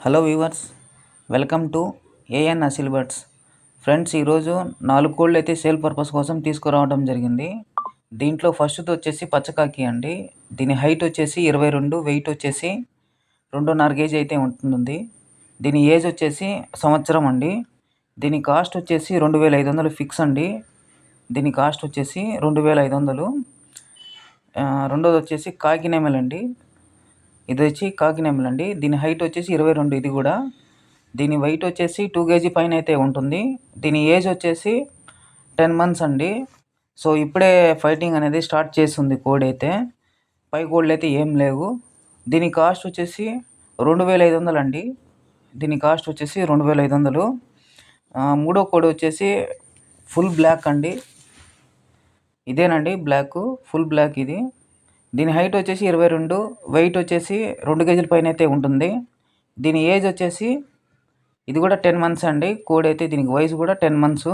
Hello viewers, welcome to AN Aseel birds. Friends, ఈరోజు 4 కోళ్ళు అయితే సేల్ పర్పస్ కోసం తీసుకురావడం జరిగింది. దీంట్లో ఫస్ట్ది వచ్చేసి పచ్చకాకి అండి. దీని హైట్ వచ్చేసి 22, వెయిట్ వచ్చేసి 2.5 కేజీ అయితే ఉంటుంది. దీని ఏజ్ వచ్చేసి సంవత్సరం అండి. దీని కాస్ట్ వచ్చేసి 2500 ఫిక్స్ అండి. దీని కాస్ట్ వచ్చేసి 2500. రెండోది వచ్చేసి కాకినేమల్ అండి. ఇది వచ్చి కాకినేమల్ అండి. దీని హైట్ వచ్చేసి 22, ఇది కూడా. దీని వెయిట్ వచ్చేసి 2 కేజీ పైన అయితే ఉంటుంది. దీని ఏజ్ వచ్చేసి 10 మంత్స్ అండి. సో ఇప్పుడే ఫైటింగ్ అనేది స్టార్ట్ చేస్తుంది కోడి అయితే. పై కోళ్ళు అయితే ఏం లేవు. దీని కాస్ట్ వచ్చేసి 2500 అండి. దీని కాస్ట్ వచ్చేసి 2500. మూడో కోడి వచ్చేసి ఫుల్ బ్లాక్ అండి. ఇదేనండి బ్లాక్, ఫుల్ బ్లాక్ ఇది. దీని హైట్ వచ్చేసి 22, వెయిట్ వచ్చేసి 2 కేజీల పైన అయితే ఉంటుంది. దీని ఏజ్ వచ్చేసి ఇది కూడా 10 మంత్స్ అండి. కోడి అయితే దీనికి వయసు కూడా 10 మంత్స్.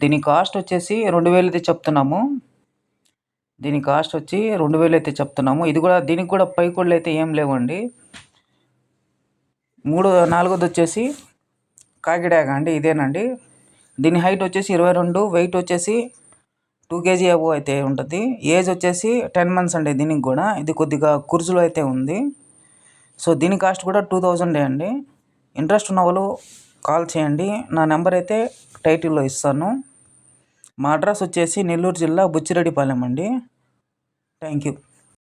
దీని కాస్ట్ వచ్చేసి 2000 అయితే చెప్తున్నాము. దీని కాస్ట్ వచ్చి 2000 అయితే చెప్తున్నాము. ఇది కూడా, దీనికి కూడా పై కోళ్ళు అయితే ఏం లేవండి. నాలుగోది వచ్చేసి కాకిడాగ అండి. ఇదేనండి. దీని హైట్ వచ్చేసి 22, వెయిట్ వచ్చేసి 2 కేజీ అబో అయితే ఉంటుంది. ఏజ్ వచ్చేసి 10 మంత్స్ అండి. దీనికి కూడా ఇది కొద్దిగా కుర్జులో అయితే ఉంది. సో దీని కాస్ట్ కూడా 2000 అండి. ఇంట్రెస్ట్ ఉన్న వాళ్ళు కాల్ చేయండి. నా నెంబర్ అయితే టైటిల్లో ఇస్తాను. మా అడ్రస్ వచ్చేసి నెల్లూరు జిల్లా బుచ్చిరెడ్డిపాలెం అండి. Thank you.